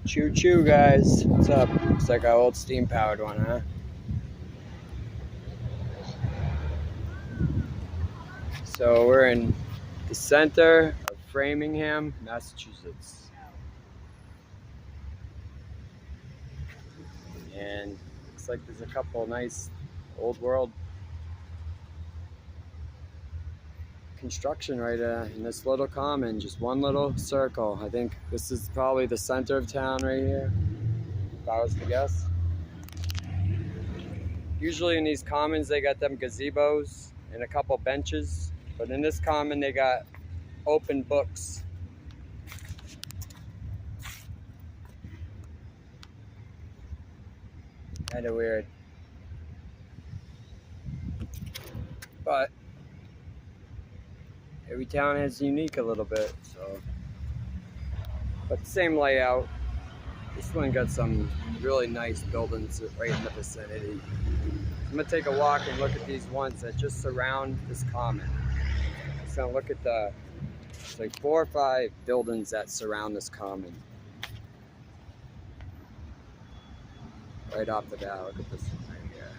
Choo choo, guys. What's up? It's like our old steam powered one, huh? So we're in the center of Framingham, Massachusetts. And looks like there's a couple nice old world construction right in this little common, just one little circle. I think this is probably the center of town right here, if I was to guess. Usually in these commons they got them gazebos and a couple benches, but in this common they got open books. Kind of weird, but every town is unique a little bit, so. But the same layout. This one got some really nice buildings right in the vicinity. I'm gonna take a walk and look at these ones that just surround this common. So look at it's like 4 or 5 buildings that surround this common. Right off the bat, look at this one right here.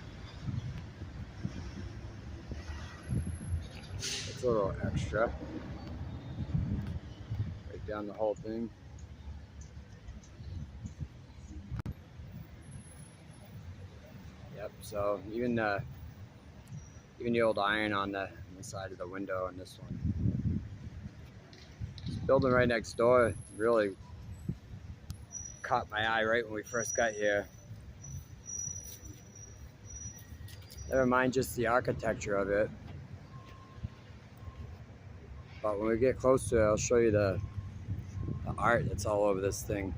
It's a little extra. Right down the whole thing. Yep, so even the old iron on the side of the window on this one. This building right next door really caught my eye right when we first got here. Never mind just the architecture of it. But when we get close to it, I'll show you the art that's all over this thing.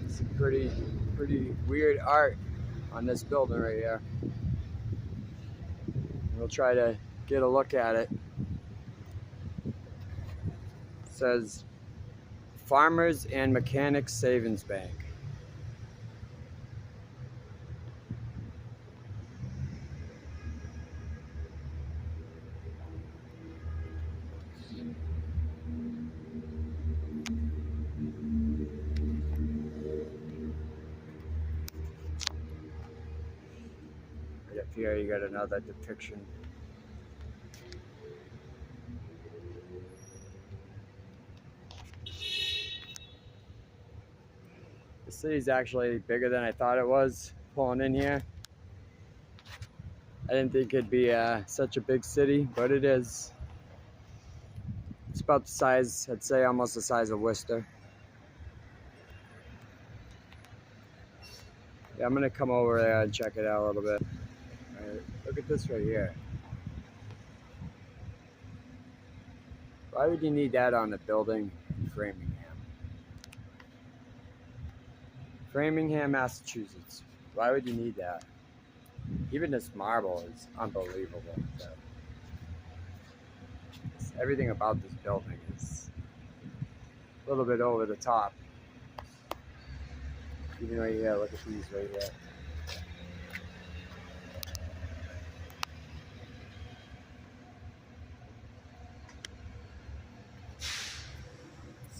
Some pretty weird art on this building right here. We'll try to get a look at it. It says Farmers and Mechanics Savings Bank. Right up here you got another depiction. The city's actually bigger than I thought it was pulling in here. I didn't think it'd be such a big city, but it is. It's about the size, I'd say almost the size of Worcester. Yeah, I'm gonna come over there and check it out a little bit. All right, look at this right here. Why would you need that on the building in Framingham? Framingham, Massachusetts. Why would you need that? Even this marble is unbelievable. Everything about this building is a little bit over the top. Even right here, look at these right here.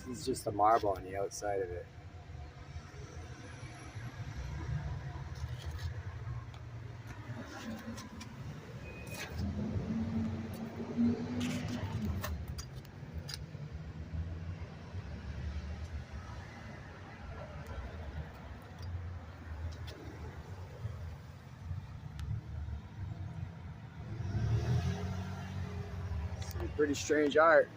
This is just a marble on the outside of it. Some pretty strange art.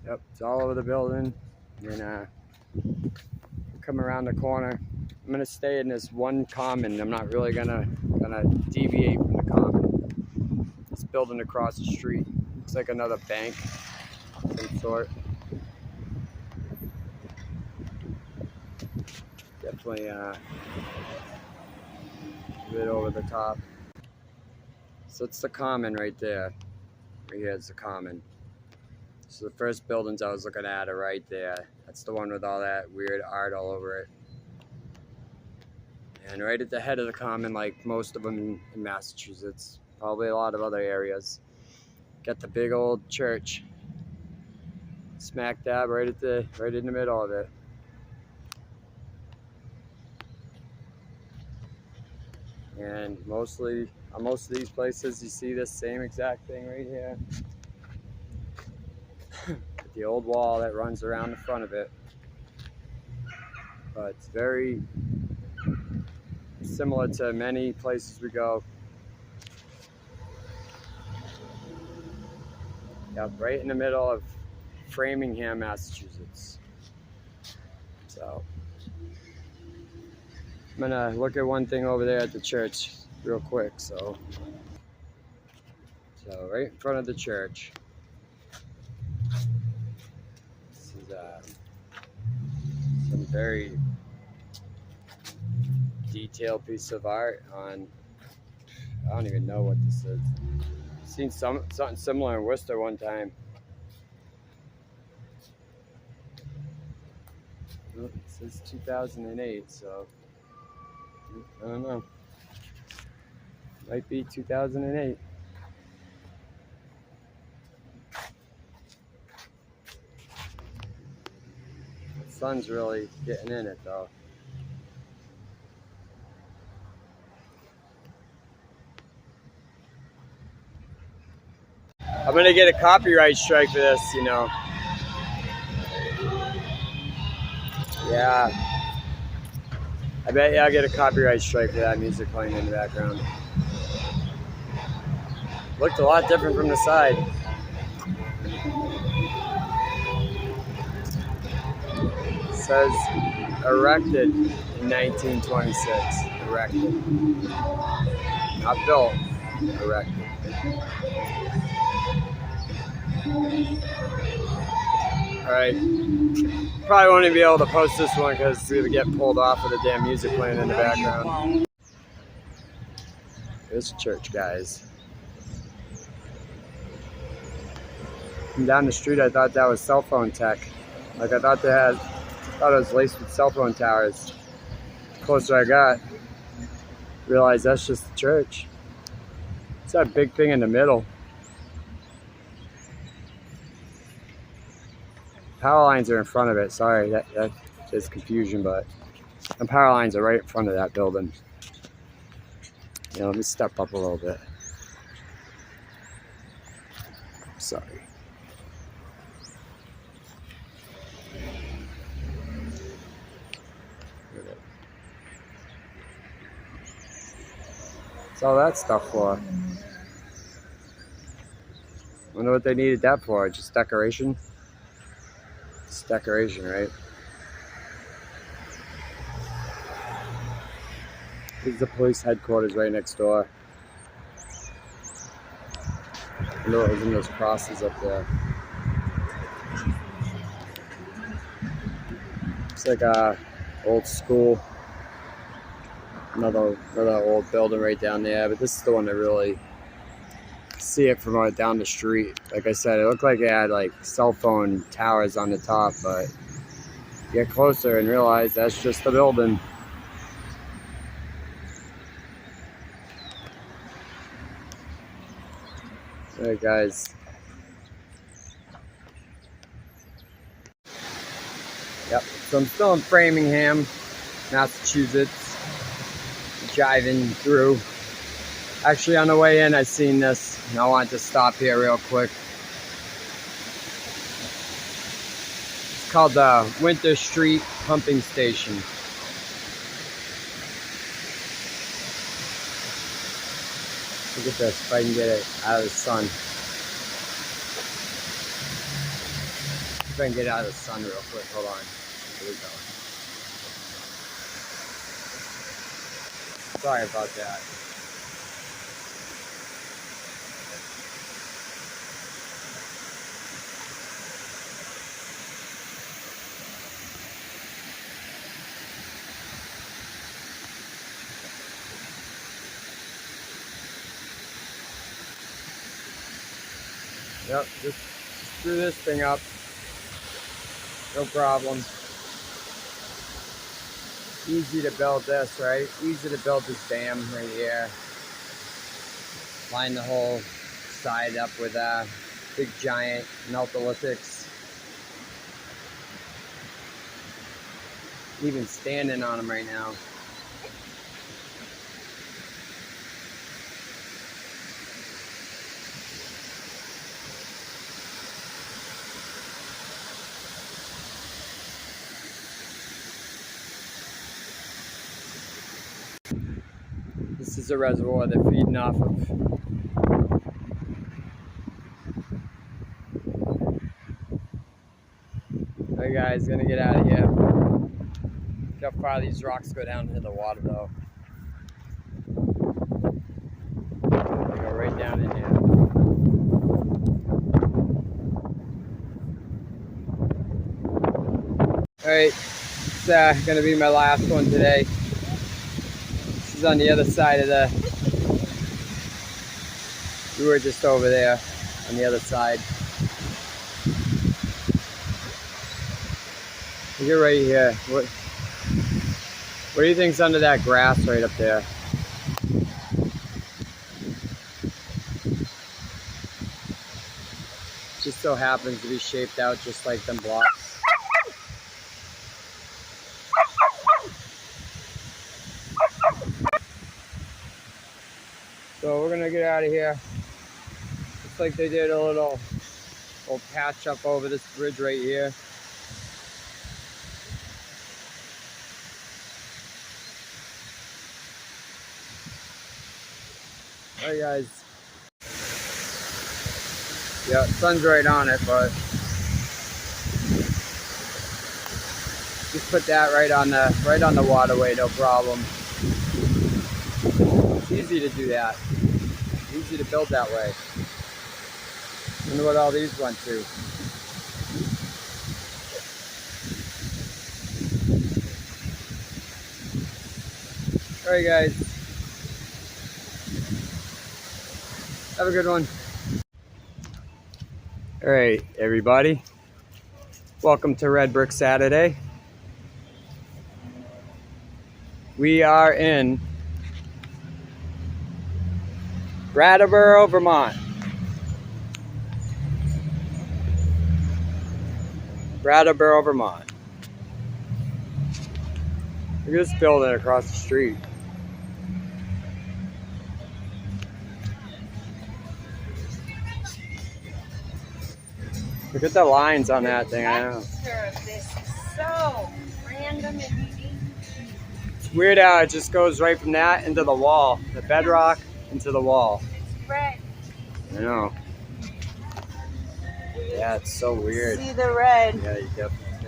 Yep, it's all over the building. And come around the corner. I'm gonna stay in this one common. I'm not really gonna deviate from the common. This building across the street looks like another bank of some sort. Definitely a bit over the top. So it's the common right there. Right here is the common. So the first buildings I was looking at are right there. That's the one with all that weird art all over it. And right at the head of the common, like most of them in Massachusetts, probably a lot of other areas, got the big old church. Smack dab right in the middle of it. And mostly on most of these places you see this same exact thing right here. The old wall that runs around the front of it. But it's very similar to many places we go. Yep, right in the middle of Framingham, Massachusetts. So I'm gonna look at one thing over there at the church real quick. So right in front of the church, this is some very detailed piece of art on, I don't even know what this is. Seen something similar in Worcester one time. It says 2008, so I don't know. Might be 2008. The sun's really getting in it though. I'm gonna get a copyright strike for this, you know. Yeah. I bet you I'll get a copyright strike for that music playing in the background. Looked a lot different from the side. It says erected in 1926. Erected. Not built, erected. Alright. Probably won't even be able to post this one because it's going to get pulled off with the damn music playing in the background. There's a church, guys. And down the street, I thought that was cell phone tech. Like I thought it was laced with cell phone towers. The closer I got, realized that's just the church. It's that big thing in the middle. Power lines are in front of it. Sorry, that is confusion, but the power lines are right in front of that building. You know, let me step up a little bit. Sorry. What's all that stuff for? Wonder what they needed that for. Just decoration? It's decoration, right? This is the police headquarters right next door. I know it was in those crosses up there. It's like a old school. Another old building right down there, but this is the one that really see it from right down the street. Like I said, it looked like it had like cell phone towers on the top, but you get closer and realize that's just the building. Alright guys. Yep, so I'm still in Framingham, Massachusetts, driving through. Actually, on the way in, I seen this, and I wanted to stop here real quick. It's called the Winter Street Pumping Station. Look at this, if I can get it out of the sun. If I can get it out of the sun real quick, hold on. Here we go. Sorry about that. Yep, just screw this thing up. No problem. Easy to build this, right? Easy to build this dam right here. Line the whole side up with big giant meltolithics. Even standing on them right now. This is a reservoir they're feeding off of. Alright guys, gonna get out of here. Look how far these rocks go down into the water though. They go right down in here. Alright, it's gonna be my last one today. This is on the other side of we were just over there on the other side. You're right here. What do you think's under that grass right up there? Just so happens to be shaped out just like them blocks. So we're gonna get out of here. Looks like they did a little patch up over this bridge right here. Alright guys. Yeah, sun's right on it, but just put that right on the waterway, no problem. It's easy to do that. Easy to build that way. Wonder what all these went to. Alright guys. Have a good one. Alright everybody. Welcome to Red Brick Saturday. We are in Brattleboro, Vermont. Brattleboro, Vermont. Look at this building across the street. Look at the lines on that thing. I know. This is so random and unique. It's weird how it just goes right from that into the wall, the bedrock into the wall. It's red. I know. Yeah, it's so weird. See the red. Yeah, you definitely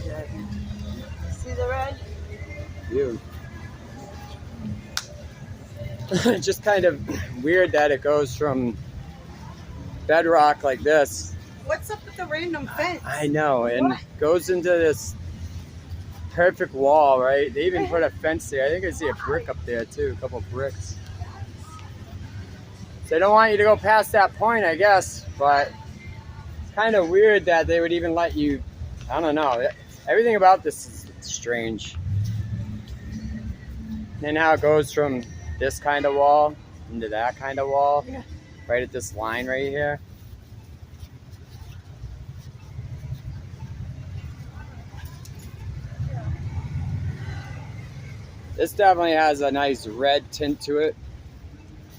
can. See the red? You. It's just kind of weird that it goes from bedrock like this. What's up with the random fence? I know, and goes into this perfect wall, right? They even put a fence there. I think I see a brick up there too, a couple bricks. So they don't want you to go past that point, I guess, but it's kind of weird that they would even let you, I don't know. Everything about this is strange. And how it goes from this kind of wall into that kind of wall. Yeah. Right at this line right here. This definitely has a nice red tint to it.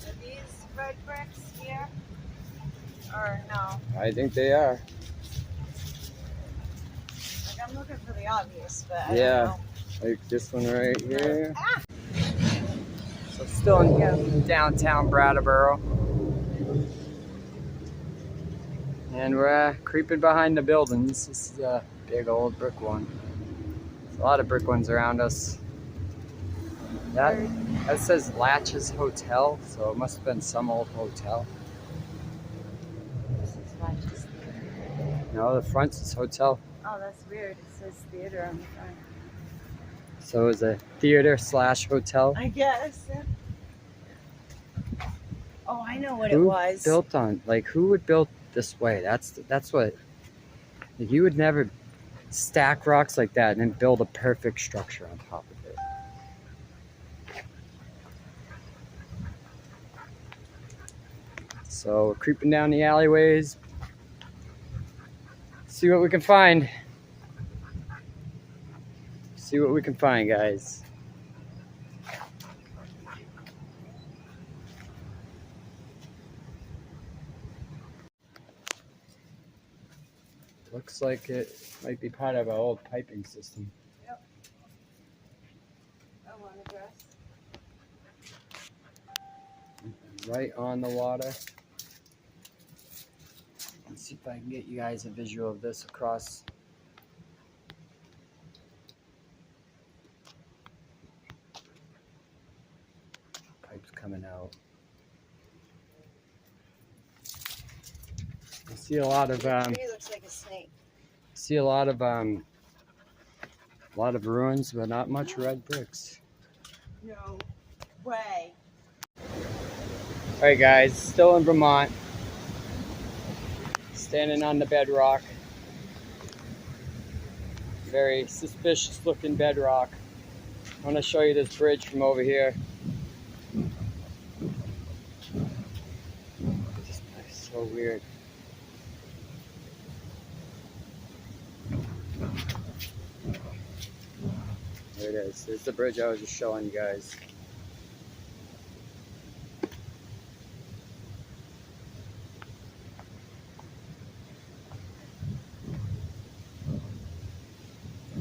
Are these red bricks here? Or no? I think they are. Like I'm looking for the obvious, but I yeah, don't know. Like this one right here. Ah! So still in downtown Brattleboro. And we're creeping behind the buildings. This is a big old brick one. There's a lot of brick ones around us. That says Latches Hotel, so it must have been some old hotel. This is Latches Theater. No, the front is hotel. Oh, that's weird. It says theater on the front. So it was a theater slash hotel. I guess. Oh, I know what Who it was. built on, like, who would build this way? That's what, like, you would never stack rocks like that and then build a perfect structure on top of it. So we're creeping down the alleyways. See what we can find. See what we can find, guys. Looks like it might be part of our old piping system. Yep. I want a dress. Right on the water. Let's see if I can get you guys a visual of this across. Pipes coming out. I see a lot of The tree looks like a snake. see a lot of ruins, but not much red bricks. No way. All right, guys, still in Vermont, standing on the bedrock. Very suspicious looking bedrock. I want to show you this bridge from over here. This place is so weird. There it is. There's the bridge I was just showing you guys.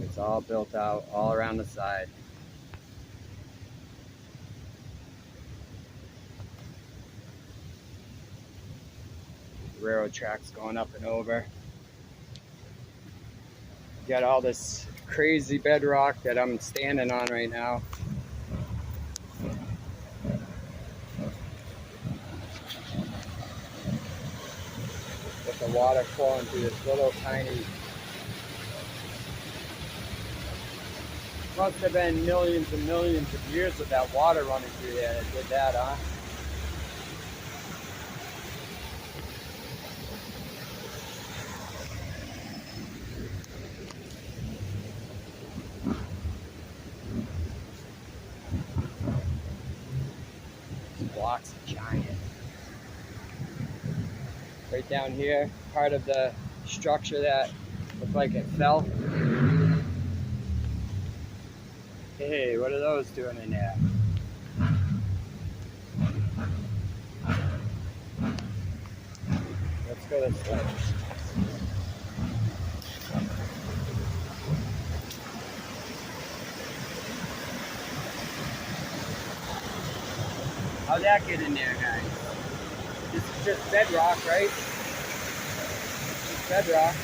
It's all built out all around the side. Railroad tracks going up and over. Got all this crazy bedrock that I'm standing on right now. With the water flowing through this little tiny. Must have been millions and millions of years of that water running through there that did that, huh? These blocks are giant. Right down here, part of the structure that looked like it fell. Hey, what are those doing in there? Let's go this way. How'd that get in there, guys? This is just bedrock, right? Just bedrock.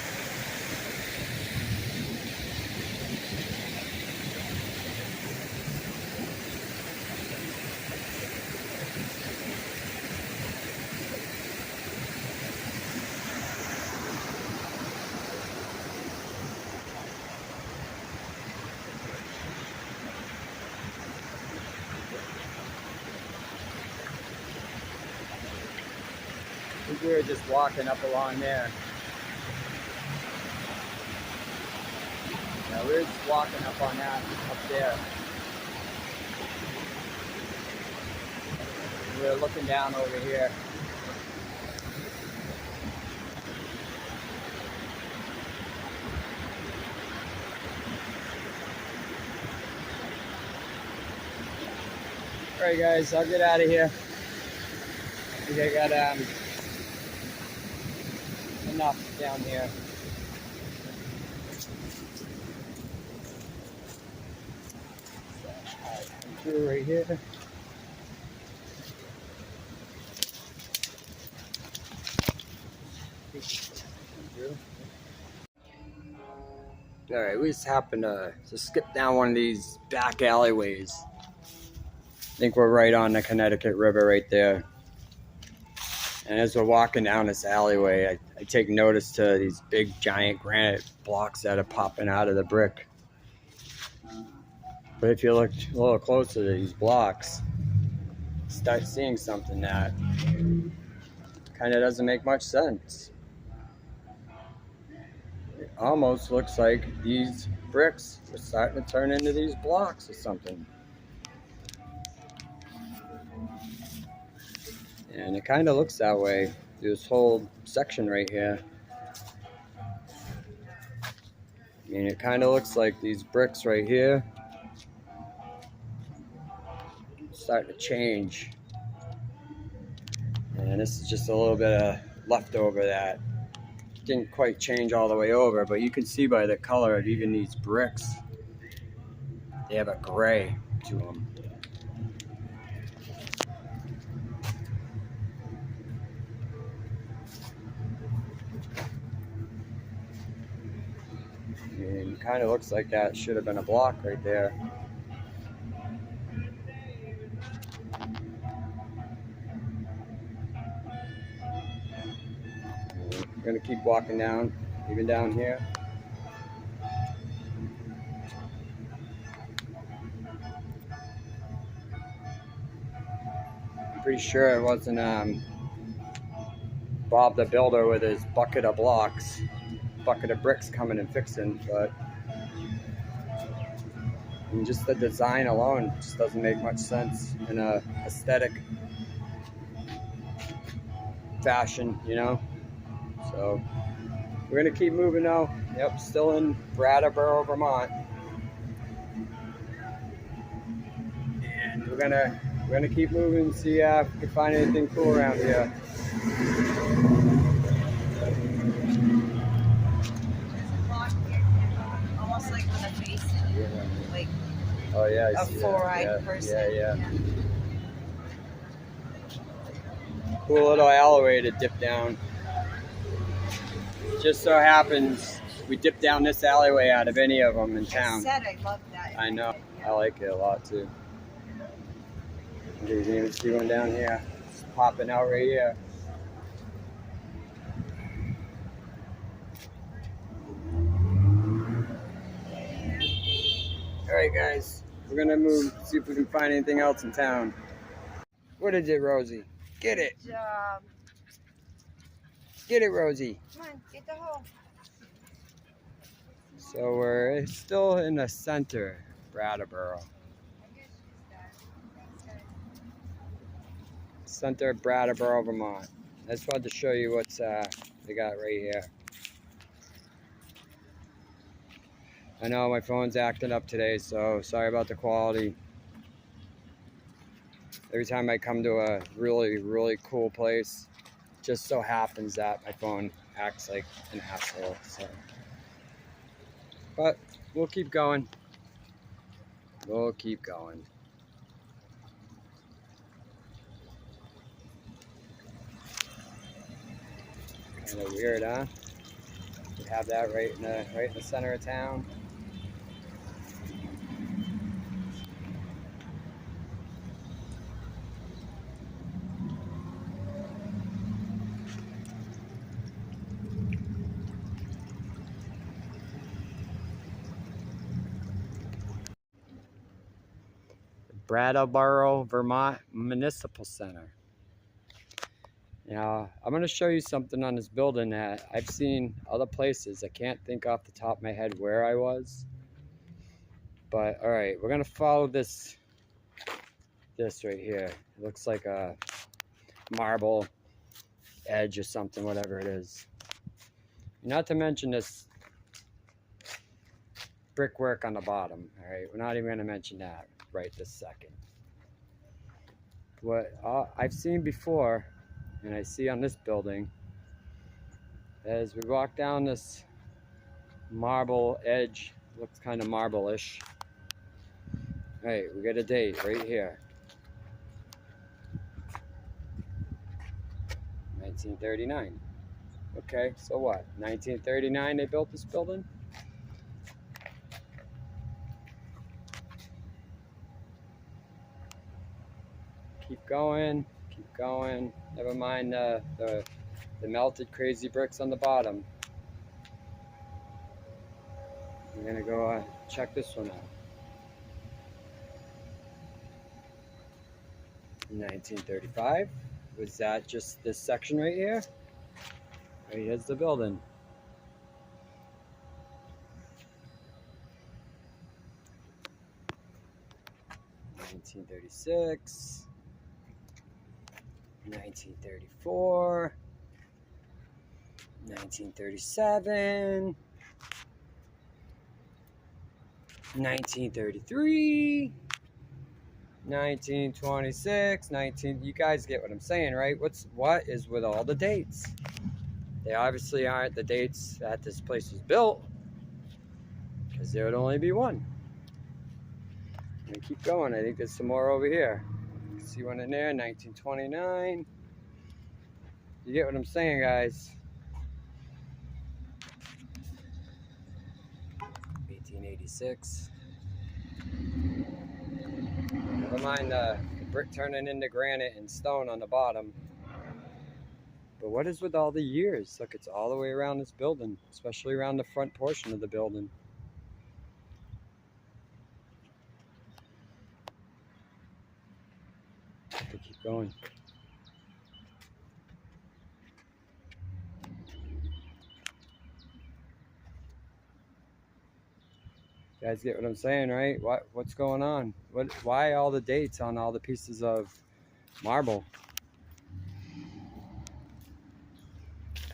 I think we were just walking up along there. Yeah, we were just walking up on that, up there. We were looking down over here. Alright guys, I'll get out of here. I think I got enough down here. Come through right here. Alright, we just happened to skip down one of these back alleyways. think we're right on the Connecticut River right there. And as we're walking down this alleyway, I take notice to these big giant granite blocks that are popping out of the brick. But if you look a little closer to these blocks, start seeing something that kind of doesn't make much sense. It almost looks like these bricks are starting to turn into these blocks or something. And it kind of looks that way through this whole section right here. I mean, it kind of looks like these bricks right here starting to change. And this is just a little bit of leftover that didn't quite change all the way over, but you can see by the color of even these bricks, they have a gray to them. And it kind of looks like that should have been a block right there. We're gonna keep walking down, even down here. I'm pretty sure it wasn't Bob the Builder with his bucket of bricks coming and fixing, but just the design alone just doesn't make much sense in a aesthetic fashion, you know. So we're gonna keep moving now. Yep, still in Brattleboro, Vermont, and we're gonna keep moving and see if we can find anything cool around here. Almost like with a face in it. Like Oh yeah, I a see four-eyed that. person. Yeah. Cool little alleyway to dip down. Just so happens we dip down this alleyway out of any of them in town. I said I love that. I know. I like it a lot too. You can even see one down here. It's popping out right here. Alright guys, we're gonna move, see if we can find anything else in town. What is it, Rosie? Get it! Good job. Get it, Rosie! Come on, get the hole. So we're still in the center, Brattleboro. Center of Brattleboro, Vermont. I just wanted to show you what's they got right here. I know my phone's acting up today, so sorry about the quality. Every time I come to a really, really cool place, it just so happens that my phone acts like an asshole. So, but we'll keep going. We'll keep going. Kind of weird, huh? We have that right in the center of town. Brattleboro, Vermont Municipal Center. Now, I'm going to show you something on this building that I've seen other places. I can't think off the top of my head where I was. But, alright, we're going to follow this right here. It looks like a marble edge or something, whatever it is. Not to mention this brickwork on the bottom. Alright, we're not even going to mention that right this second. What I've seen before, and I see on this building, as we walk down this marble edge, looks kind of marble-ish. Alright, we got a date right here. 1939. Okay, so what? 1939 they built this building? Keep going, keep going. Never mind the melted crazy bricks on the bottom. I'm gonna go check this one out. 1935. Was that just this section right here? Right here's the building. (1936), 1934, 1937, 1933, 1926, 19. You guys get what I'm saying, right? What is with all the dates? They obviously aren't the dates that this place was built, because there would only be one. And keep going. I think there's some more over here. You can see one in there, 1929. You get what I'm saying, guys? 1886. Never mind the brick turning into granite and stone on the bottom. But what is with all the years? Look, it's all the way around this building, especially around the front portion of the building. Keep going. You guys get what I'm saying, right? What's going on? Why all the dates on all the pieces of marble?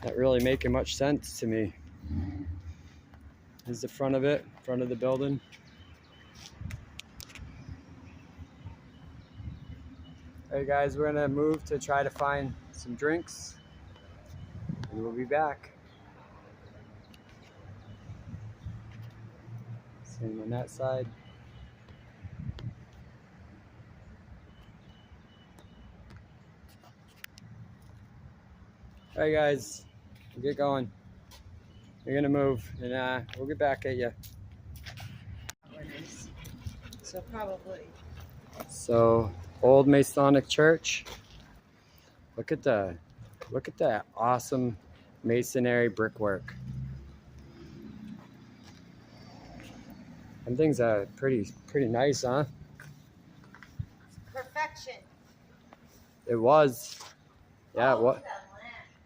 Not really making much sense to me. Here's the front of it, front of the building. Alright guys, we're gonna move to try to find some drinks and we'll be back. Same on that side. Alright guys, we'll get going. We're gonna move and we'll get back at you. So probably. So, old Masonic church. Look at that awesome masonry brickwork. Them things are pretty nice, huh? Perfection. It was. Yeah, Oh,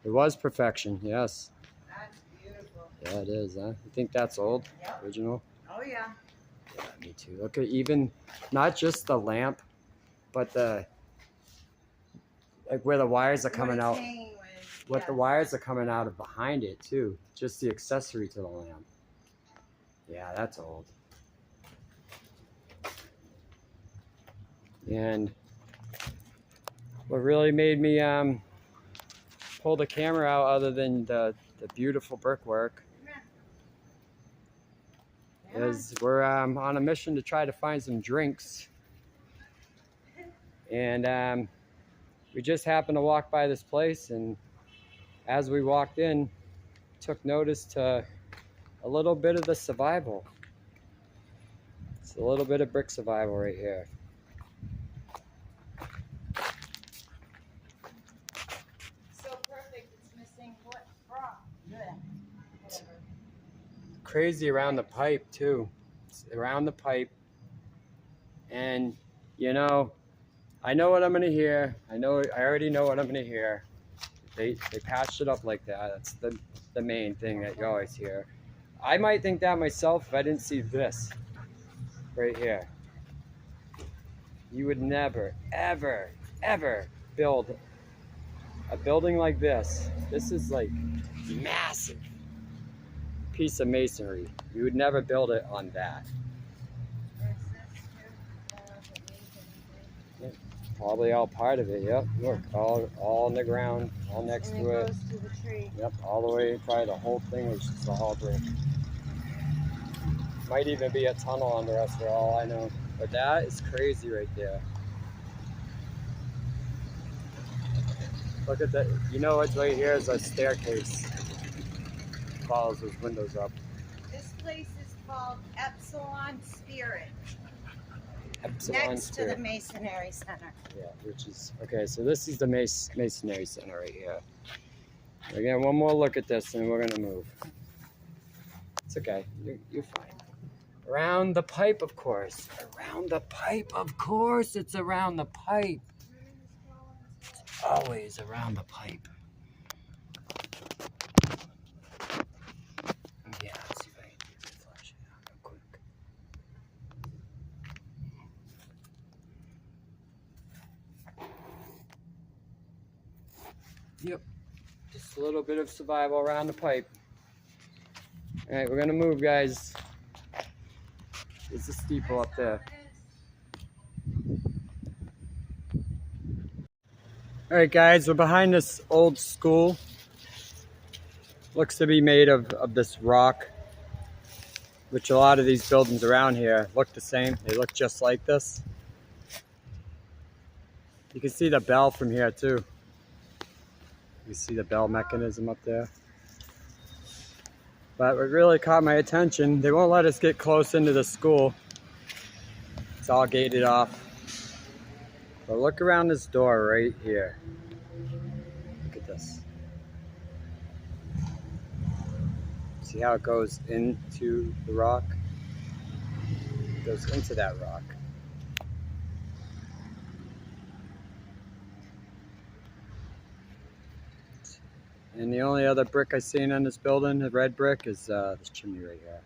it was perfection, yes. That's beautiful. Yeah, it is, huh? You think that's old? Yep. Original? Oh yeah. Yeah, me too. Look at even, not just the lamp, but like where the wires are coming out. The wires are coming out of behind it too. Just the accessory to the lamp. Yeah, that's old. And what really made me pull the camera out, other than the beautiful brickwork, is we're on a mission to try to find some drinks. And we just happened to walk by this place, and as we walked in, took notice to a little bit of the survival. It's a little bit of brick survival right here. So perfect, it's missing what? Rock. Whatever. Crazy around the pipe too. It's around the pipe. And you know, I know what I'm gonna hear. I already know what I'm gonna hear. They patched it up like that. That's the main thing that you always hear. I might think that myself if I didn't see this right here. You would never, ever, ever build a building like this. This is like massive piece of masonry. You would never build it on that. Probably all part of it, yep. Look, all on the ground, all next to it. Goes to the tree. Yep, all the way, probably the whole thing was just all brick. Might even be a tunnel under us for all I know. But that is crazy right there. Look at that. You know what's right here is a staircase. Follows those windows up. This place is called Epsilon Spirit. Epsilon Next to Square. the Masonry Center. Yeah, which is okay. So this is the Masonry Center right here. Again, one more look at this, and we're gonna move. It's okay. You're fine. Around the pipe, of course. Around the pipe, of course. It's around the pipe. It's always around the pipe. Yeah, let's see if I can flash it out real quick. Yep. Just a little bit of survival around the pipe. All right, we're gonna move, guys. There's a steeple up there. All right, guys, we're behind this old school. Looks to be made of this rock, which a lot of these buildings around here look the same. They look just like this. You can see the bell from here too. You see the bell mechanism up there. But what really caught my attention, they won't let us get close into the school. It's all gated off. But look around this door right here. Look at this. See how it goes into the rock? It goes into that rock. And the only other brick I've seen on this building, the red brick, is this chimney right here.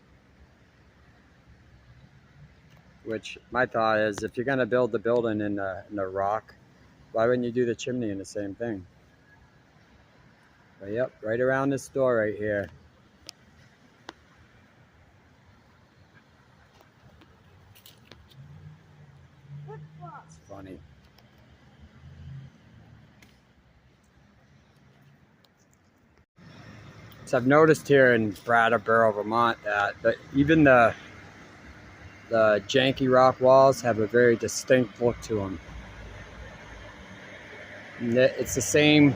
Which my thought is, if you're gonna build the building in the rock, why wouldn't you do the chimney in the same thing? But yep, right around this door right here. It's funny. So I've noticed here in Brattleboro, Vermont, that even the janky rock walls have a very distinct look to them. It's the same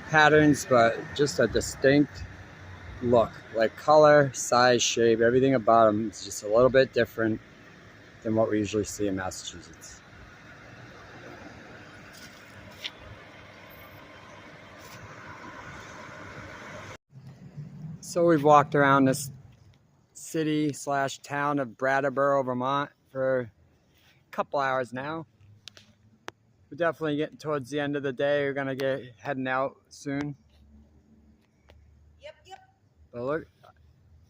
patterns, but just a distinct look. Like color, size, shape, everything about them is just a little bit different than what we usually see in Massachusetts. So we've walked around this city / town of Brattleboro, Vermont for a couple hours now. We're definitely getting towards the end of the day. We're gonna get heading out soon. Yep. But look,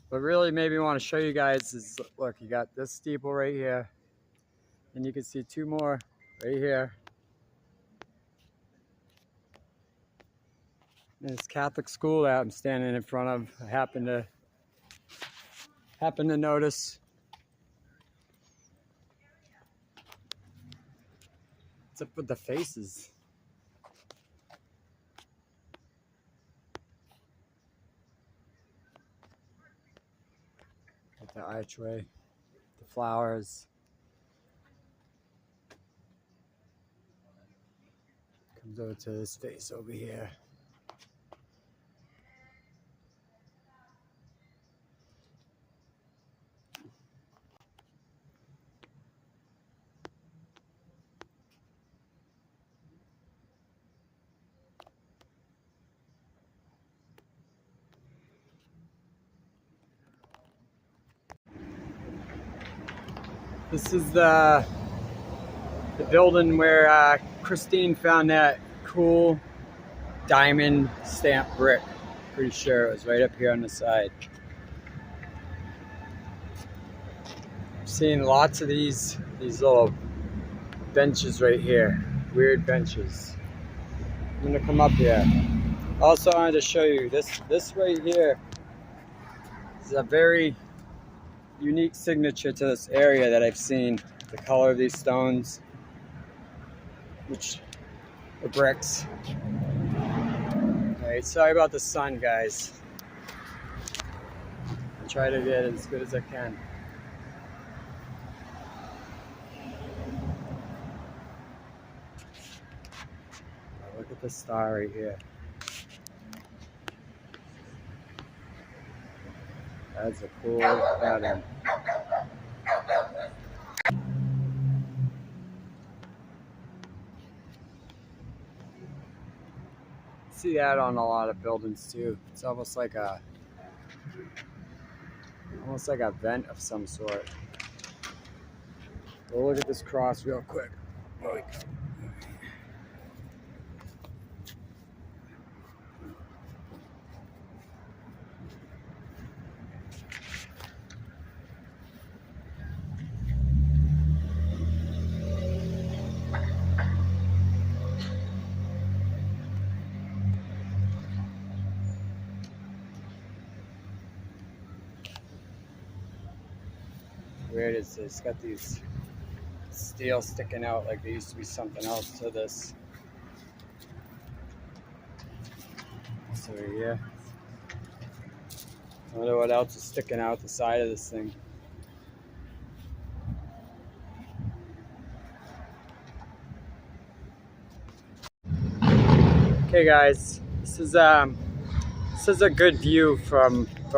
what really made me want to show you guys is, look, you got this steeple right here, and you can see two more right here. And this Catholic school that I'm standing in front of, I happen to notice. What's up with the faces? With the archway, the flowers. Comes over to this face over here. This is the building where Christine found that cool diamond stamped brick. Pretty sure it was right up here on the side. I'm seeing lots of these little benches right here. Weird benches. I'm gonna come up here. Also, I wanted to show you this right here is a very unique signature to this area that I've seen. The color of these stones, which are bricks. Alright, sorry about the sun, guys. I'll try to get as good as I can. Oh, look at the star right here. That's a cool pattern. see that on a lot of buildings too. It's almost like a vent of some sort. We'll look at this cross real quick. Oh, we go. Weird is it's got these steel sticking out like there used to be something else to this. So yeah, I wonder what else is sticking out the side of this thing. Okay, guys, this is a good view for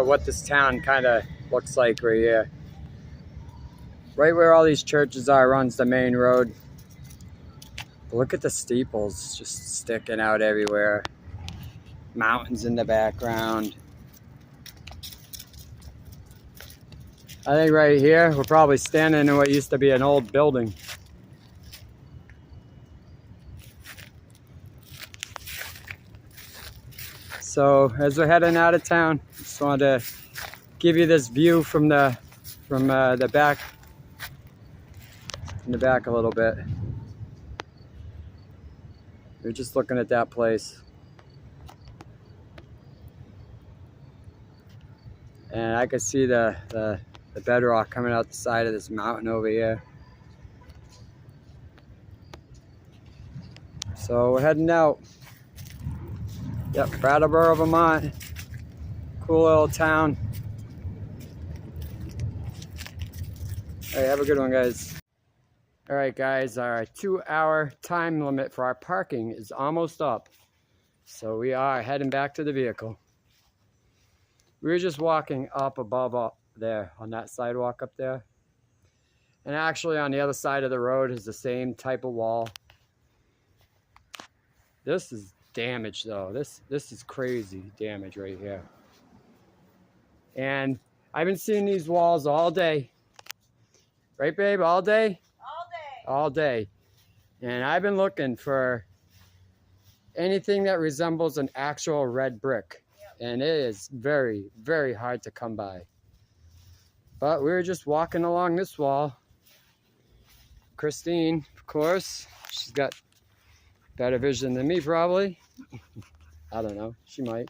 what this town kind of looks like right here. Right where all these churches are runs the main road. But look at the steeples just sticking out everywhere. Mountains in the background. I think right here we're probably standing in what used to be an old building. So as we're heading out of town, just wanted to give you this view from the back. In the back a little bit. We're just looking at that place. And I can see the bedrock coming out the side of this mountain over here. So we're heading out. Yep, Brattleboro, Vermont. Cool little town. All right, have a good one, guys. All right, guys, our 2-hour time limit for our parking is almost up. So we are heading back to the vehicle. We were just walking up above there on that sidewalk up there. And actually on the other side of the road is the same type of wall. This is damage though. This is crazy damage right here. And I've been seeing these walls all day. Right, babe? All day? All day. And I've been looking for anything that resembles an actual red brick. Yep. And it is very, very hard to come by. But we were just walking along this wall. Christine, of course, she's got better vision than me probably. I don't know, she might.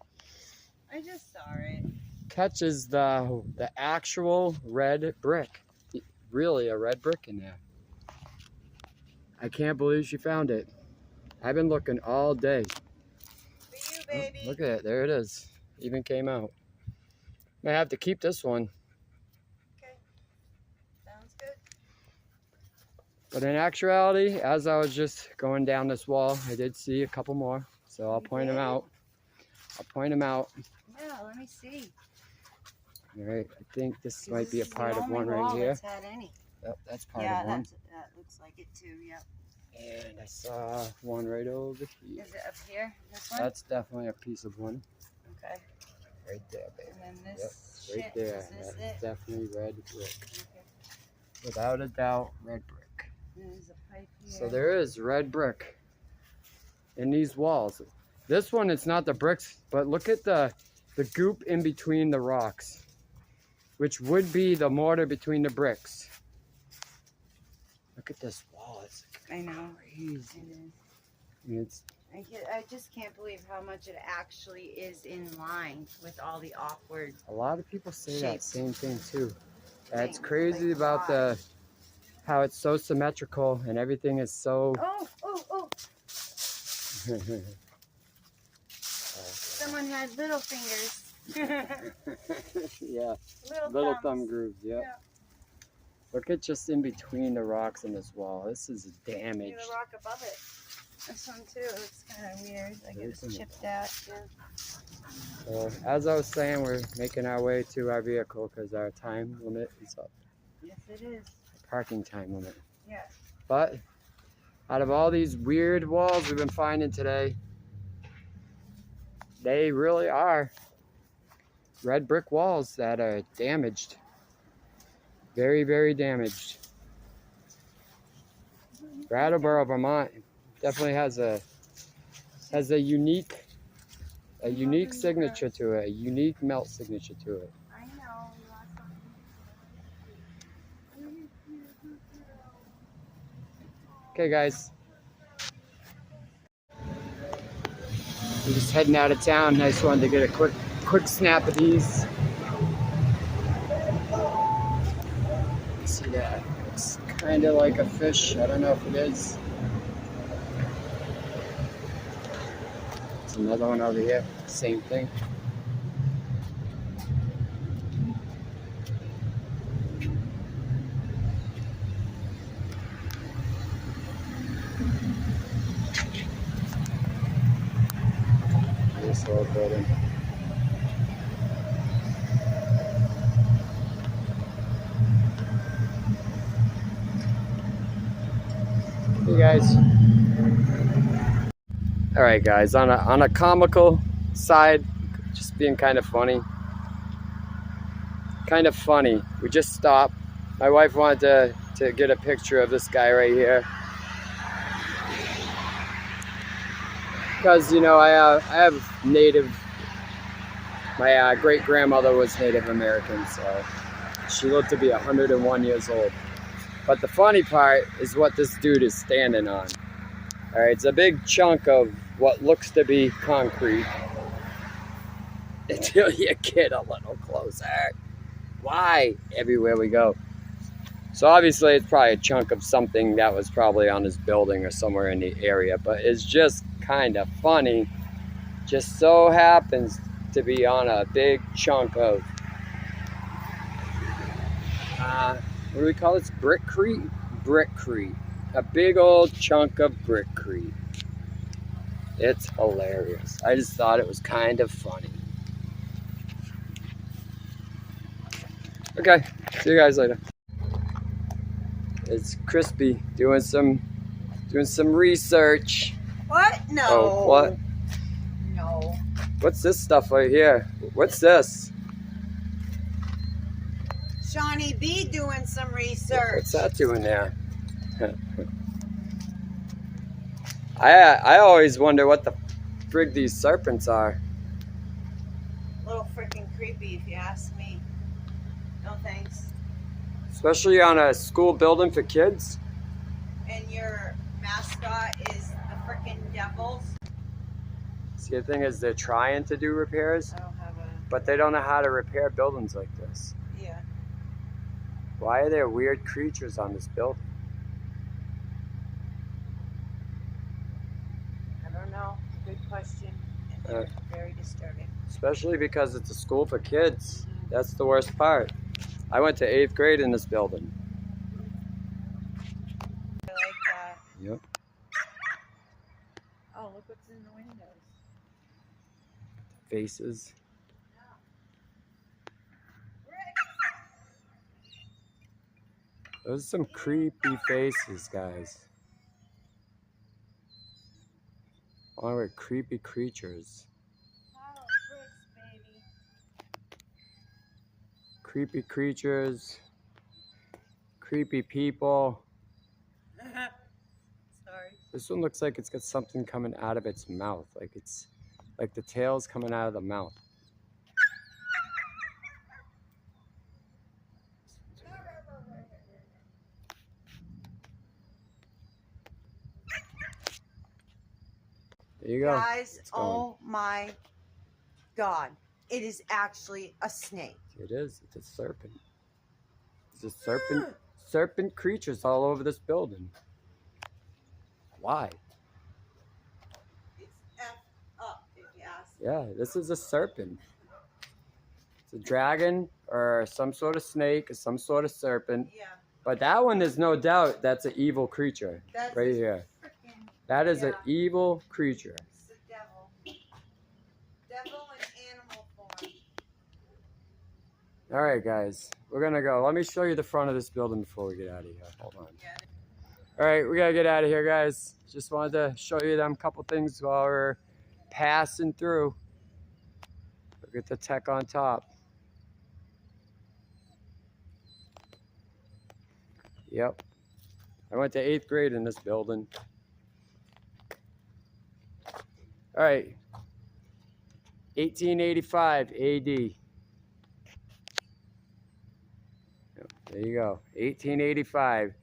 I just saw it. Catches the actual red brick. Really a red brick in there. I can't believe she found it. I've been looking all day. For you, baby. Oh, look at it, there it is. Even came out. Might have to keep this one. Okay, sounds good. But in actuality, as I was just going down this wall, I did see a couple more. So I'll point them out. I'll point them out. Yeah, let me see. All right, I think this might be a part of one right here. Yep, that's part of one. That looks like it too, yep. And I saw one right over here. Is it up here, this one? That's definitely a piece of one. Okay. Right there, baby. And then this Yep, right there. Is That's definitely red brick. Okay. Without a doubt, red brick. There's a pipe here. So there is red brick in these walls. This one, it's not the bricks, but look at the goop in between the rocks, which would be the mortar between the bricks. Look at this wall. It's I know. crazy. It is. It's I just can't believe how much it actually is in line with all the awkward. a lot of people say that Shapes. same thing too. That's things. crazy Like, about why? how it's so symmetrical and everything is so. Oh! Someone had little fingers. Yeah, Little little thumbs. thumb grooves. Yep. Yeah. Look at just in between the rocks in this wall. This is See damaged. the rock above it. This one too looks kind of weird. Like it was Isn't it? chipped out. Yeah. So as I was saying, we're making our way to our vehicle because our time limit is up. Yes, it is. Parking time limit. Yeah. But out of all these weird walls we've been finding today, They really are red brick walls that are damaged. Very, very damaged. Brattleboro, Vermont definitely has a unique signature to it, a unique melt signature to it. I know. Okay, guys. I'm just heading out of town. I just wanted to get a quick snap of these. See that? It's kind of like a fish. I don't know if it is. There's another one over here. Same thing. This little building. Hey guys. All right, guys. On a comical side, just being kind of funny. We just stopped. My wife wanted to get a picture of this guy right here. Because, you know, I have native, my great grandmother was Native American, so she lived to be 101 years old. But the funny part is what this dude is standing on. All right, it's a big chunk of what looks to be concrete. Until you get a little closer. Why? Everywhere we go. So obviously it's probably a chunk of something that was probably on his building or somewhere in the area, but it's just kind of funny. Just so happens to be on a big chunk of what do we call this? Brickcrete? Brickcrete. A big old chunk of brickcrete. It's hilarious. I just thought it was kind of funny. Okay, see you guys later. It's Crispy doing some research. What? No. Oh, what? No. What's this stuff right here? What's this? Shawnee B doing some research. What's that doing there? I always wonder what the frig these serpents are. A little freaking creepy, if you ask me. No thanks. Especially on a school building for kids. And your mascot is the freaking devils. See, the thing is, they're trying to do repairs, I don't have a. but they don't know how to repair buildings like this. Yeah. Why are there weird creatures on this building? I don't know. Good question. And very disturbing. Especially because it's a school for kids. That's the worst part. I went to 8th grade in this building. I like that. Yep. Oh, look what's in the windows. Faces. Those are some creepy faces, guys. Oh, we're creepy creatures. Oh, bricks, baby. Creepy creatures. Creepy people. Sorry. This one looks like it's got something coming out of its mouth. Like the tail's coming out of the mouth. There you go. Guys, oh my God. It is actually a snake. It is. It's a serpent. There's a serpent creatures all over this building. Why? It's F up, if you ask me. Yeah, this is a serpent. It's a dragon or some sort of snake or some sort of serpent. Yeah. But that one, there's no doubt that's an evil creature. That's right here. Freaking, That is an evil creature. it's the devil. Devil in animal form. All right, guys. We're going to go. Let me show you the front of this building before we get out of here. Hold on. Yeah. All right, we got to get out of here, guys. Just wanted to show you them couple things while we're passing through. Look at the tech on top. Yep. I went to 8th grade in this building. All right. 1885 AD. Yep, there you go. 1885.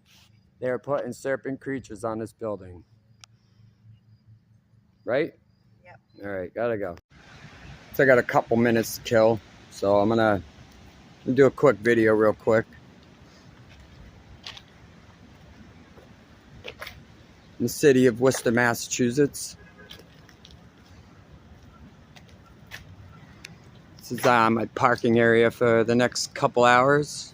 They were putting serpent creatures on this building. Right? Yep. All right, gotta go. So I got a couple minutes to kill. So I'm gonna do a quick video real quick. In the city of Worcester, Massachusetts. This is my parking area for the next couple hours.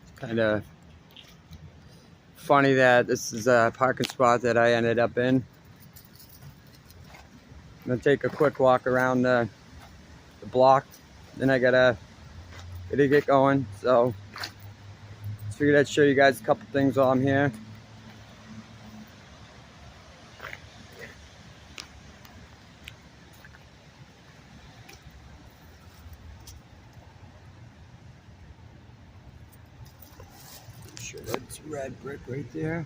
It's kind of funny that this is a parking spot that I ended up in. I'm gonna take a quick walk around the block, then I gotta get going. So just figured I'd show you guys a couple things while I'm here. Sure, that's red brick right there.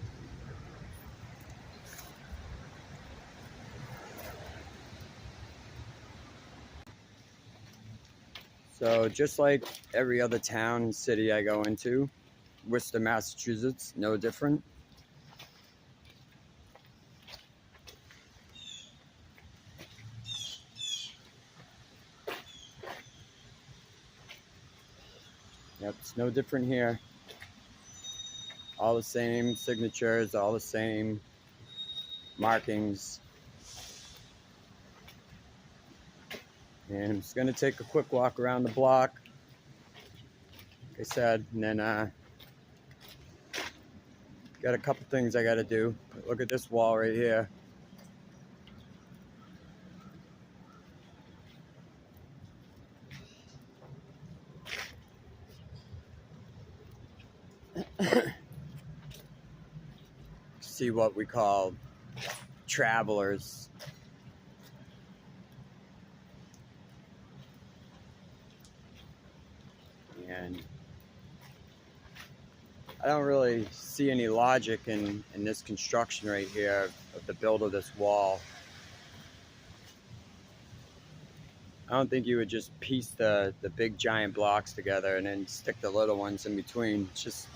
So just like every other town and city I go into, Worcester, Massachusetts, no different. Yep, it's no different here. All the same signatures, all the same markings. And I'm just gonna take a quick walk around the block, like I said, and then got a couple things I gotta do. Look at this wall right here. See what we call travelers. And I don't really see any logic in this construction right here of the build of this wall. I don't think you would just piece the big giant blocks together and then stick the little ones in between. It's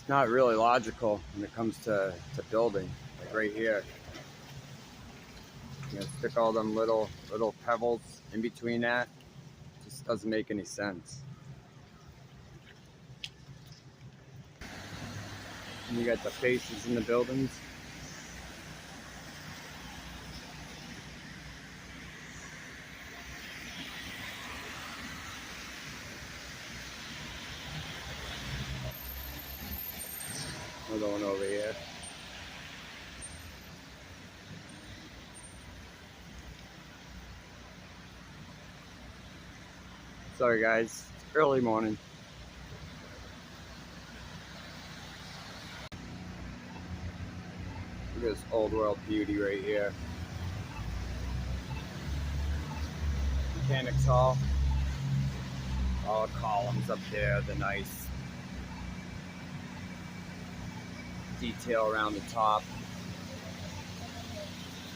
not really logical when it comes to building, like right here. You know, stick all them little pebbles in between that. Just doesn't make any sense. And you got the faces in the buildings. Another one over here. Sorry guys, it's early morning. Look at this old world beauty right here. Mechanics Hall. All the columns up there, the nice detail around the top.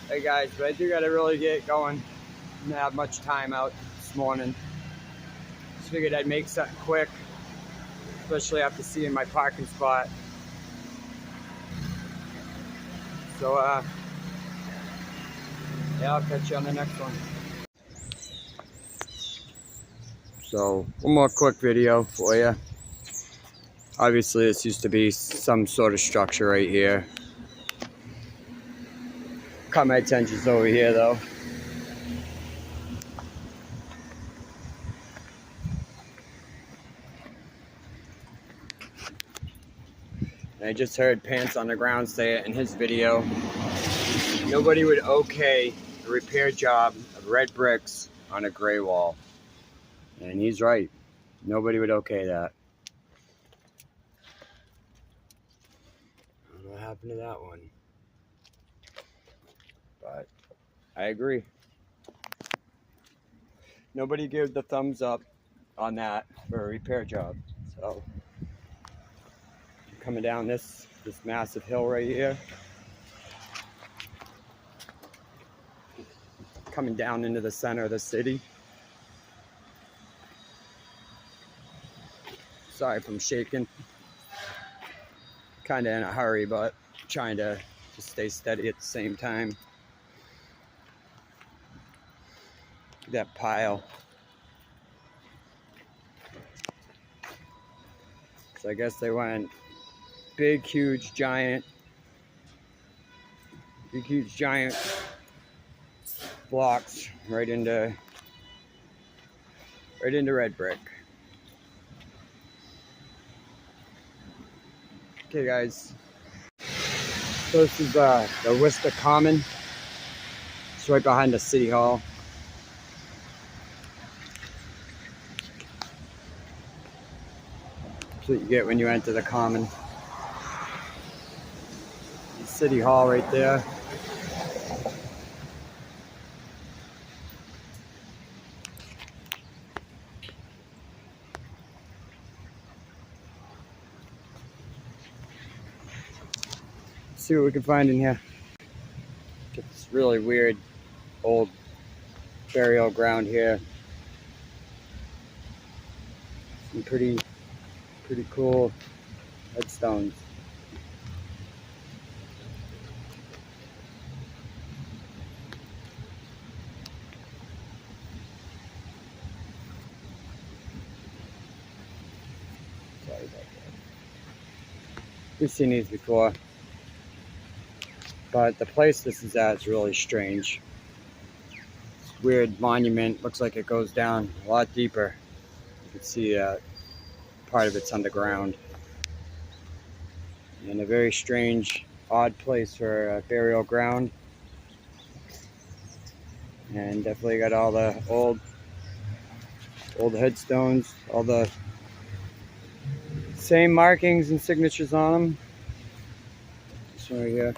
Hey guys, but I do gotta really get going. I didn't have much time out this morning. Just figured I'd make something quick, especially after seeing my parking spot. So yeah, I'll catch you on the next one. So one more quick video for you. Obviously this used to be some sort of structure right here. Caught my attention over here though. And I just heard Pants on the Ground say it in his video. Nobody would okay a repair job of red bricks on a gray wall. And he's right. Nobody would okay that. I don't know what happened to that one. But I agree. Nobody gave the thumbs up on that for a repair job. So coming down this massive hill right here. Coming down into the center of the city. Sorry if I'm shaking. Kind of in a hurry, but trying to stay steady at the same time. That pile. So I guess they went big, huge, giant blocks right into red brick. Okay, guys. So this is the Worcester Common. It's right behind the City Hall. That's what you get when you enter the Common. The City Hall right there. Let's see what we can find in here. Get this really weird old burial ground here. Some pretty cool headstones. Sorry about that. We've seen these before, but the place this is at is really strange. This weird monument looks like it goes down a lot deeper. You can see part of it's underground. And a very strange, odd place for a burial ground. And definitely got all the old headstones, all the same markings and signatures on them. This one right here.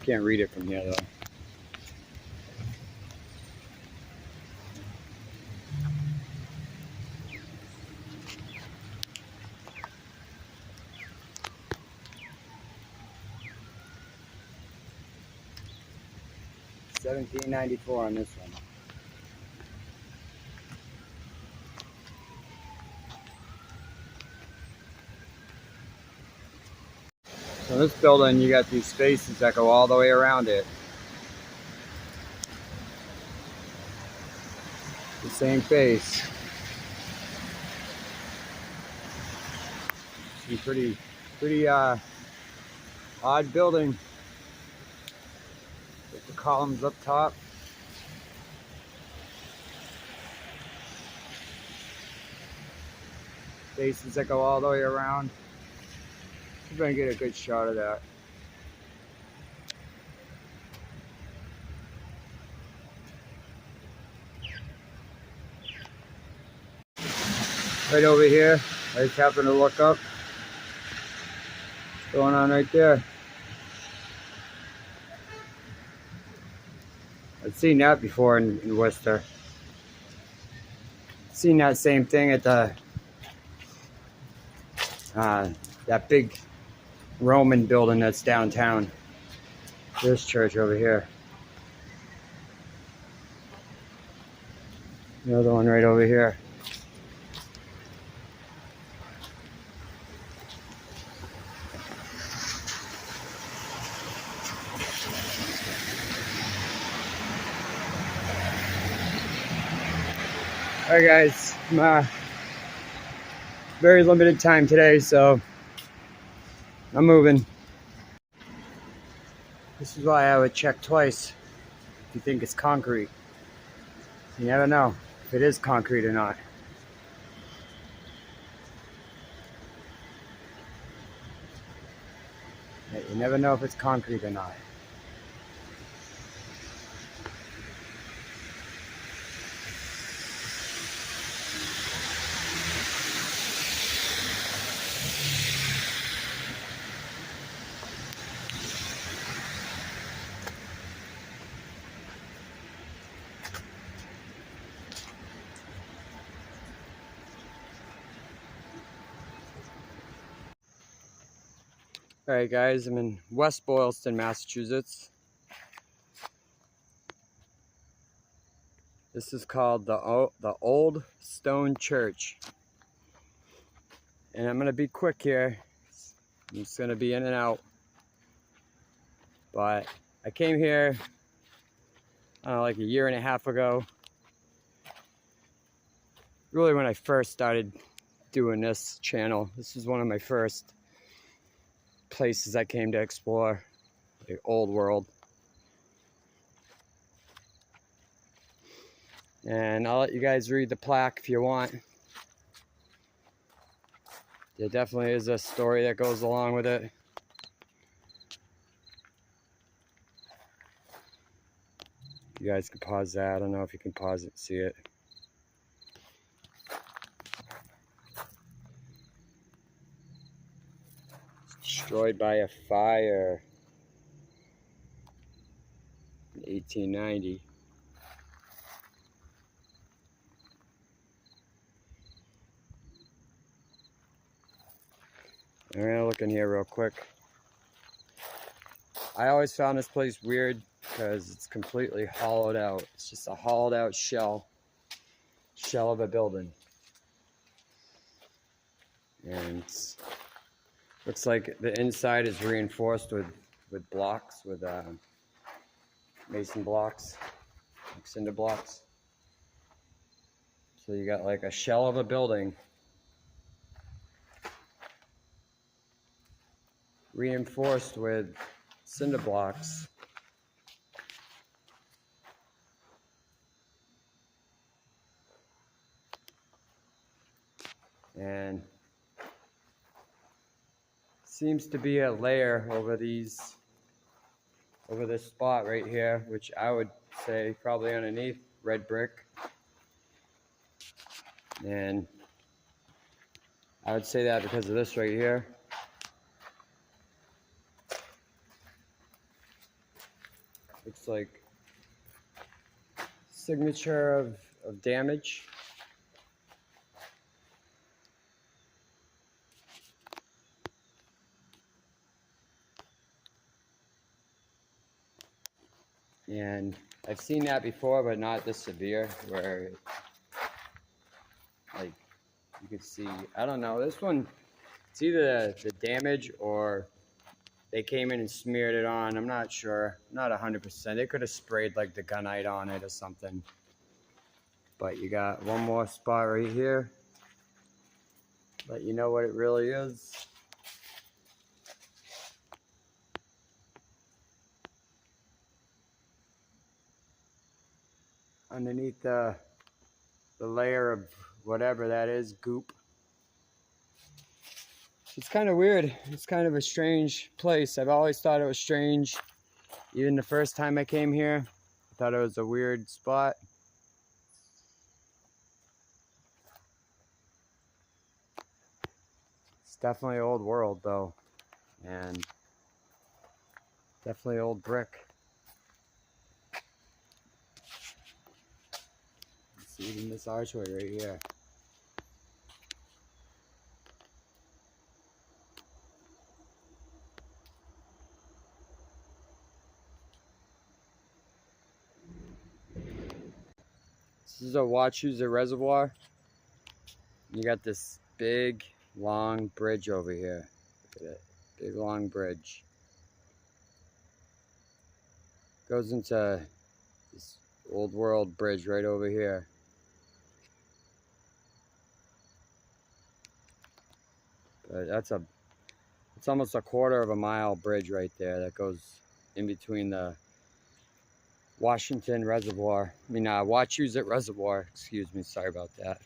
Can't read it from here though. $17.94 on this one. So this building, you got these spaces that go all the way around it. The same face. Some pretty odd building. With the columns up top. Faces that go all the way around. I'm gonna get a good shot of that. Right over here, I just happened to look up. What's going on right there? I've seen that before in Worcester. Seen that same thing at the that big Roman building that's downtown. This church over here. The other one right over here. Alright guys, very limited time today, so I'm moving. This is why I would check twice if you think it's concrete. You never know if it is concrete or not. never know if it's concrete or not. Alright guys, I'm in West Boylston, Massachusetts. This is called the Old Stone Church. And I'm going to be quick here. I'm just going to be in and out. But I came here, I don't know, like a year and a half ago. Really when I first started doing this channel. This is one of my first places I came to explore, the old world. And I'll let you guys read the plaque if you want. There definitely is a story that goes along with it. You guys can pause that. I don't know if you can pause it and see it. Destroyed by a fire in 1890. I'm gonna look in here real quick. I always found this place weird because it's completely hollowed out. It's just a hollowed out shell of a building. And looks like the inside is reinforced with blocks, with mason blocks, like cinder blocks. So you got like a shell of a building reinforced with cinder blocks. And seems to be a layer over this spot right here, which I would say probably underneath red brick. And I would say that because of this right here. Looks like signature of damage. And I've seen that before, but not this severe, where like you can see, I don't know, this one, it's either the damage or they came in and smeared it on. I'm not sure, not 100%. They could have sprayed like the gunite on it or something. But you got one more spot right here. Let you know what it really is. Underneath the layer of whatever that is, goop. It's kind of weird. It's kind of a strange place. I've always thought it was strange. Even the first time I came here, I thought it was a weird spot. It's definitely old world though, and definitely old brick. See even this archway right here. This is a Wachusett Reservoir. You got this big, long bridge over here. Look at it. Big, long bridge. Goes into this old world bridge right over here. But it's almost a quarter of a mile bridge right there that goes in between the Wachusett Reservoir, excuse me, sorry about that.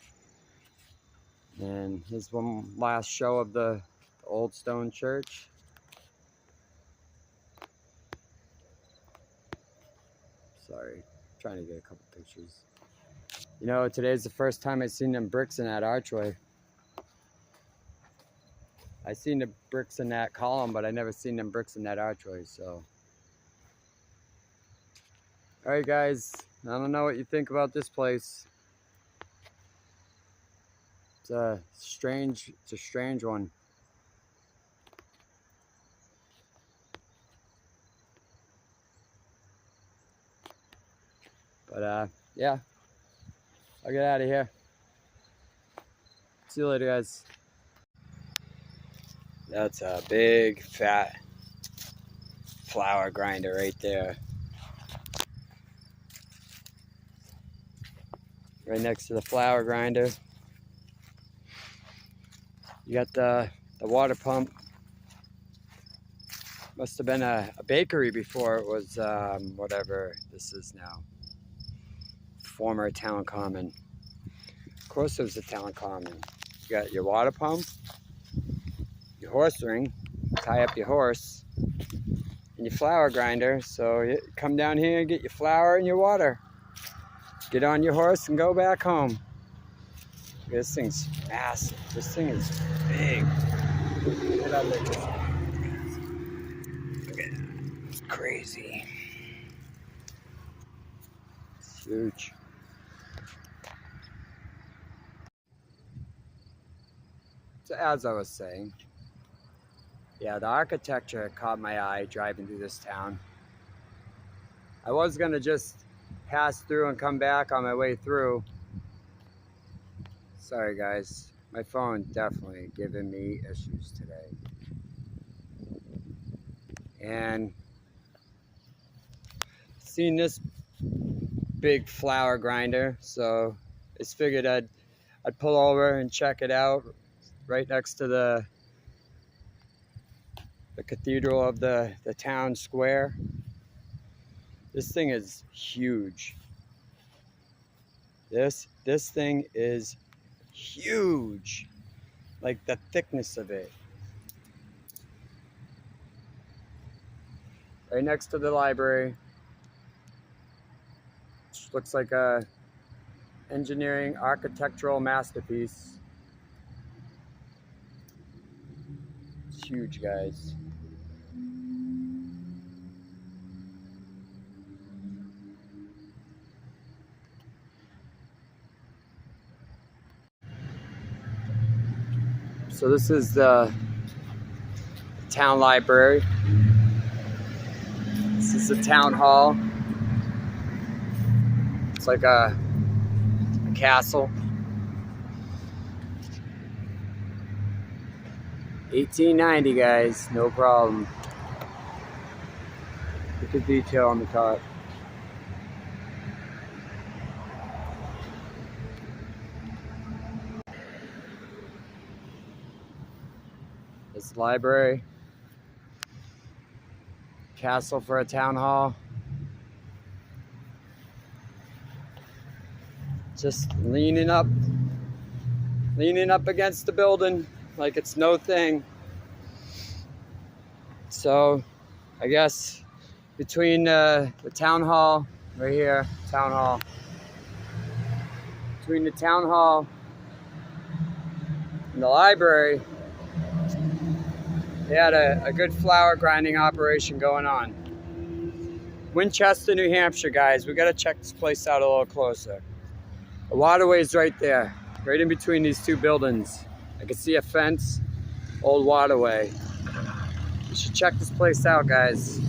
And here's one last show of the old stone church. Sorry, trying to get a couple pictures. You know, today's the first time I've seen them bricks in that archway. I seen the bricks in that column, but I never seen them bricks in that archway, so. All right, guys, I don't know what you think about this place. It's a strange one. But yeah, I'll get out of here. See you later, guys. That's a big fat flour grinder right there. Right next to the flour grinder. You got the water pump. Must have been a bakery before it was whatever this is now. Former town common. Of course it was a town common. You got your water pump, your horse ring, tie up your horse, and your flour grinder. So you come down here and get your flour and your water. Get on your horse and go back home. This thing's massive. This thing is big. Look at that. It's crazy. It's huge. So as I was saying, yeah, the architecture caught my eye driving through this town. I was gonna just pass through and come back on my way through. Sorry guys, my phone definitely giving me issues today. And seen this big flour grinder, so I just figured I'd pull over and check it out right next to the cathedral of the town square. This thing is huge. This thing is huge. Like the thickness of it. Right next to the library. Which looks like a engineering architectural masterpiece. It's huge, guys. So this is the town library. This is the town hall. It's like a castle. 1890, guys, no problem. Look at the detail on the top. This library, castle for a town hall. Just leaning up against the building like it's no thing. So I guess between the town hall right here, town hall, between the town hall and the library, they had a good flour grinding operation going on. Winchester, New Hampshire, guys. We gotta check this place out a little closer. The waterway's right there, right in between these two buildings. I can see a fence, old waterway. You should check this place out, guys.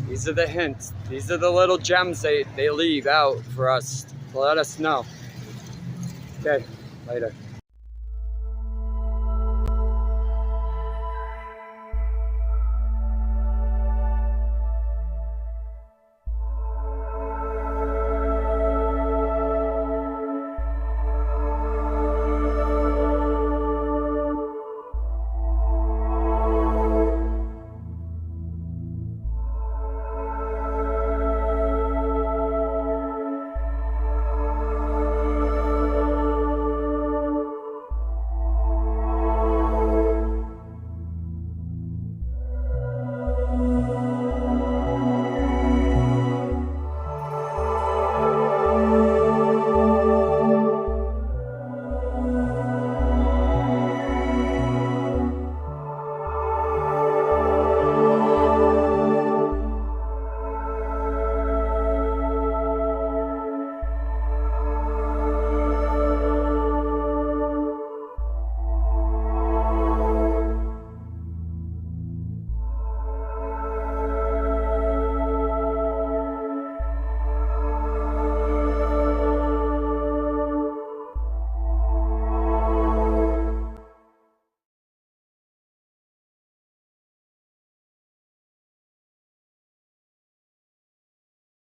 These are the hints. These are the little gems they leave out for us to let us know. Okay, later.